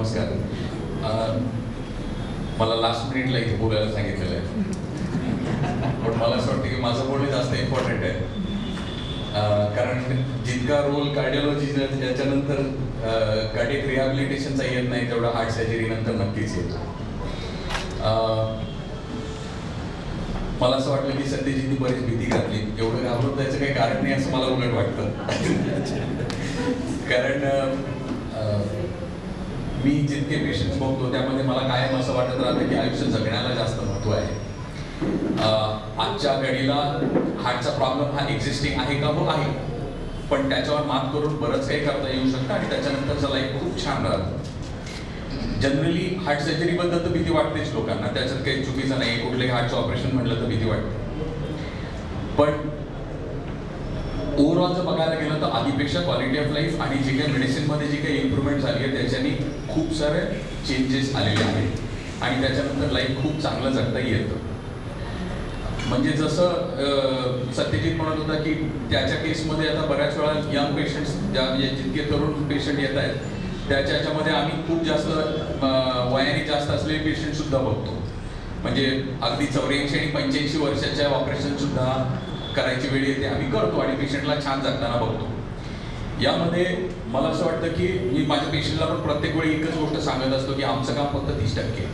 नमस्कार. मला लास्ट मिनिटला इथे बोलायला सांगितलेलं आहे, पण मला असं वाटतं की माझं बोलणं जास्त इम्पॉर्टंट आहे. कारण जितका रोल कार्डिओलॉजी याच्यानंतर कार्डियक रिहॅबिलिटेशनचा येत नाही, तेवढा हार्ट सर्जरी नंतर नक्कीच येतो. मला असं वाटलं की सध्याची बरीच भीती घातली. एवढं घाबरून जायचं काही कारण नाही असं मला उलट वाटतं. कारण मी जितके पेशंट्स बघतो त्यामध्ये मला कायम असं वाटत राहतं की आयुष्य जगण्याला जास्त महत्त्व आहे. आजच्या घडीला हार्टचा प्रॉब्लेम हा एक्झिस्टिंग आहे का? हो आहे, पण त्याच्यावर मात करून बरंच काही करता येऊ शकतं आणि त्याच्यानंतरचं लाईफ खूप छान राहतं. जनरली हार्ट सर्जरी बद्दल तर भीती वाटतेच लोकांना, त्याच्यात काही चुकीचं नाही. कुठलंही हार्टचं ऑपरेशन म्हटलं तर भीती वाटते, पण ओव्हरऑल जर बघायला गेलं तर आधीपेक्षा क्वालिटी ऑफ लाईफ आणि जे काही मेडिसिनमध्ये जी काही इम्प्रूव्हमेंट झाली आहे त्याच्यानी खूप सारे चेंजेस आलेले आहेत आणि त्याच्यानंतर लाईफ खूप चांगलं जगता येतं. म्हणजे जसं सत्यजित म्हणत होता की त्याच्या केसमध्ये आता बऱ्याच वेळा यंग पेशंट्स जितके तरुण पेशंट येत आहेत त्याच्यामध्ये आम्ही खूप जास्त वयाने जास्त असलेले पेशंट सुद्धा बघतो. म्हणजे अगदी 84 आणि 85 वर्षाच्या ऑपरेशन सुद्धा करायची वेळ येते, आम्ही करतो आणि पेशंटला छान जगताना बघतो. यामध्ये मला असं वाटतं की मी माझ्या पेशंटला पण प्रत्येक वेळी एकच गोष्ट सांगत असतो की आमचं काम फक्त 30%,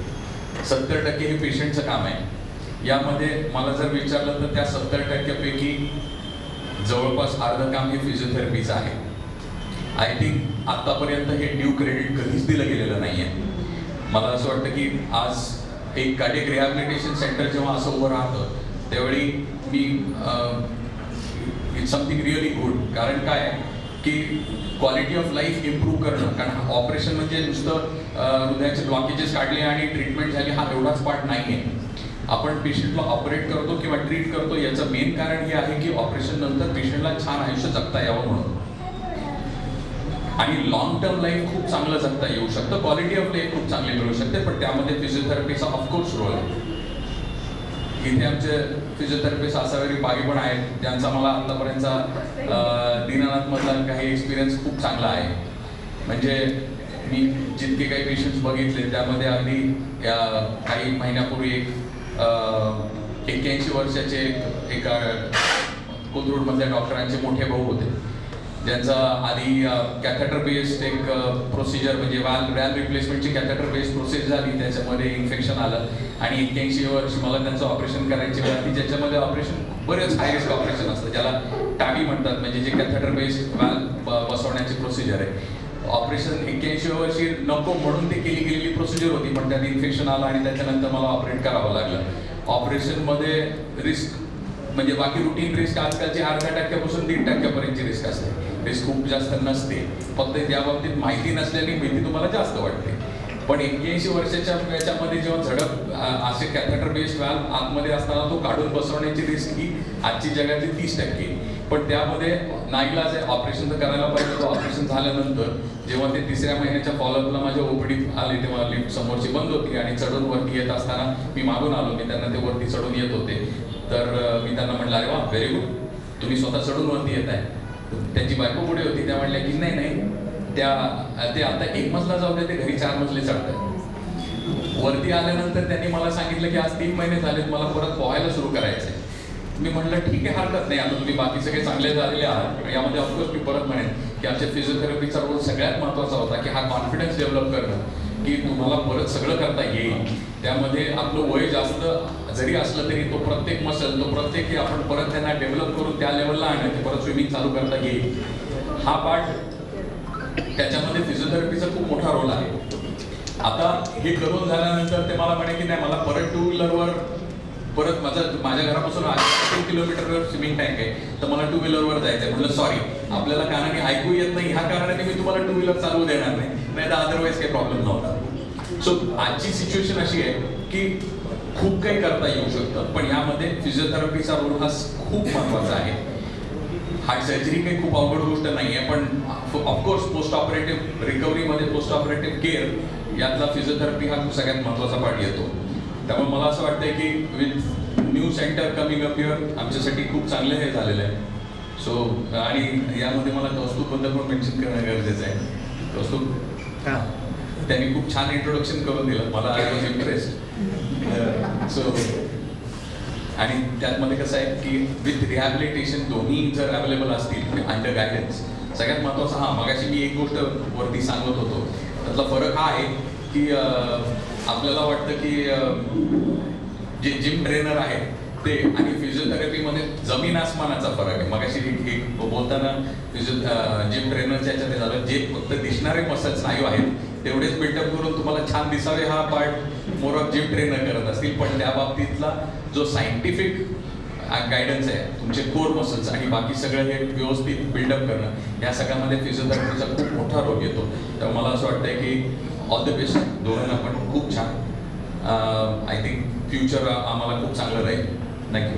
70% हे पेशंटचं काम आहे. यामध्ये मला जर विचारलं तर त्या 70%पैकी जवळपास अर्ध काम हे फिजिओथेरपीचं आहे. आय थिंक आतापर्यंत हे ड्यू क्रेडिट कधीच दिलं गेलेलं नाही आहे. मला असं वाटतं की आज एक कार्डियक रिहॅबिलिटेशन सेंटर जेव्हा असं उभं राहतं त्यावेळी me it's something really good. कारण काय की क्वालिटी ऑफ लाईफ इम्प्रूव्ह करणं, कारण ऑपरेशन म्हणजे नुसतं हृदयाचे ब्लॉकेजेस काढले आणि ट्रीटमेंट झाली हा एवढाच पार्ट नाही आहे. आपण पेशंटला ऑपरेट करतो किंवा ट्रीट करतो याचं मेन कारण हे आहे की ऑपरेशन नंतर पेशंटला छान आयुष्य जगता यावं म्हणून, आणि लॉंग टर्म लाईफ खूप चांगलं जगता येऊ शकतं, क्वालिटी ऑफ लाईफ खूप चांगली मिळू शकते. पण त्यामध्ये फिजिओथेरपीचा ऑफकोर्स रोल आहे. इथे आमचे फिजिओथेरपिस्ट आसावरी बागी पण आहेत, त्यांचा मला आतापर्यंतचा दीनानाथमधला काही एक्सपिरियन्स खूप चांगला आहे. म्हणजे मी जितके काही पेशंट्स बघितले त्यामध्ये अगदी काही महिन्यापूर्वी 81 वर्षाचे एका कोथरूडमधल्या डॉक्टरांचे मोठे भाऊ होते, ज्यांचा आधी कॅथेटर बेस्ड एक प्रोसिजर म्हणजे व्हॅल्व रिप्लेसमेंटची कॅथेटर बेस्ड प्रोसेस झाली, त्याच्यामध्ये इन्फेक्शन आलं आणि 81 वर्षी मला त्यांचं ऑपरेशन करायची वेळ आली, ज्याच्यामध्ये ऑपरेशन बरेच हाय रिस्क ऑपरेशन असतं, ज्याला टाबी म्हणतात, म्हणजे जे कॅथेटर बेस्ड व्हॅल्व बसवण्याची प्रोसिजर आहे. ऑपरेशन 81 वर्षी नको म्हणून ते केली गेलेली प्रोसिजर होती, पण त्यात इन्फेक्शन आलं आणि त्याच्यानंतर मला ऑपरेट करावं लागलं. ऑपरेशनमध्ये रिस्क म्हणजे बाकी रुटीन रिस्क आजकालची 0.5% 1% रिस्क असते. रिस्क खूप जास्त नसते, फक्त त्या बाबतीत माहिती नसल्याने भीती तुम्हाला जास्त वाटते. पण 81 वर्षाच्या याच्यामध्ये जेव्हा झडप असे कॅथेटर बेस्ड व्हॅल्व आतमध्ये असताना तो काढून बसवण्याची रिस्क ही आजची जगातली 30%. पण त्यामध्ये नाईलाज आहे, ऑपरेशन तर करायला पाहिजे. तो ऑपरेशन झाल्यानंतर जेव्हा ते 3ऱ्या महिन्याच्या फॉलोअपला माझ्या ओपीडीत आले तेव्हा लिफ्ट समोरची बंद होती आणि चढून वरती येत असताना मी मागून आलो, मी त्यांना ते वरती चढून येत होते, तर मी त्यांना म्हटलं अरे वा व्हेरी गुड, तुम्ही स्वतः चढून वरती येत आहे. त्यांची बायको पुढे होती, त्या म्हटल्या की नाही ते आता 1 मजला जाऊ दे, ते घरी 4 मजले चढतात. वरती आल्यानंतर त्यांनी मला सांगितलं की आज 3 महिने झालेत, मला परत पोहायला सुरू करायचंय. मी म्हटलं ठीक आहे, हरकत नाही, आता तुम्ही बाकी सगळे चांगले झालेले आहात. यामध्ये ऑफकोर्स मी परत म्हणेन की आमच्या फिजिओथेरपीचा रोल सगळ्यात महत्त्वाचा होता की हा कॉन्फिडन्स डेव्हलप करणं की तुम्हाला परत सगळं करता येईल. त्यामध्ये आपलं वय जास्त जरी असलं तरी तो प्रत्येक मसल, तो प्रत्येक हे आपण परत त्यांना डेव्हलप करून त्या लेवलला आणणं की परत स्विमिंग चालू करता येईल, हा पार्ट त्याच्यामध्ये फिजिओथेरपीचा खूप मोठा रोल आहे. आता हे करून झाल्यानंतर ते मला म्हणे की नाही, मला परत 2 व्हीलरवर परत माझ्या घरापासून 2 किलोमीटरवर स्विमिंग टँक आहे, तर मला 2 व्हीलरवर जायचं आहे. म्हटलं सॉरी, आपल्याला कानाने ऐकू येत नाही ह्या कारणाने मी तुम्हाला 2 व्हीलर चालवू देणार नाही, तर अदरवाईज काही प्रॉब्लेम नव्हता. सो आजची सिच्युएशन अशी आहे की खूप काही करता येऊ शकतं, पण यामध्ये फिजिओथेरपीचा रोल हा खूप महत्त्वाचा आहे. हार्ट सर्जरी काही खूप अवघड गोष्ट नाही आहे, पण ऑफकोर्स पोस्ट ऑपरेटिव्ह रिकव्हरीमध्ये पोस्ट ऑपरेटिव्ह केअर यातला फिजिओथेरपी हा सगळ्यात महत्त्वाचा पार्ट येतो. त्यामुळे मला असं वाटतंय की with new centre coming up here आमच्यासाठी खूप चांगलं हे झालेलं आहे. सो आणि यामध्ये मला कौस्तुभबद्दल पण मेन्शन करणं गरजेचं आहे. कौस्तुभ त्यांनी खूप छान इंट्रोडक्शन करून दिलं, मला आय वॉज इम्प्रेस्ड. सो आणि त्यामध्ये कसं आहे की विथ रिहॅबिलिटेशन दोन्ही जर अवेलेबल असतील अंडर गायडन्स, सगळ्यात महत्त्वाचं मगाशी मी एक गोष्ट वरती सांगत होतो, त्यातला फरक हा आहे की आपल्याला वाटतं की जे जिम ट्रेनर आहेत ते आणि फिजिओथेरपीमध्ये जमीन आसमानाचा फरक आहे. मगाशी एक बोलताना जिम ट्रेनरच्या ह्याच्यात झालं, जे फक्त दिसणारे मसल स्नायू आहेत तेवढेच बिल्डअप करून तुम्हाला छान दिसावे हा part more of gym trainer करत असतील, पण त्या बाबतीतला जो सायंटिफिक गायडन्स आहे तुमचे कोर मसल्स आणि बाकी सगळं हे व्यवस्थित बिल्डअप करणं, या सगळ्यामध्ये फिजिओथेरपीचा खूप मोठा रोल येतो. तर मला असं वाटतंय की ऑल द बेस्ट दोघांना पण, खूप छान. आय थिंक फ्युचर आम्हाला खूप चांगलं राहील. थँक्यू.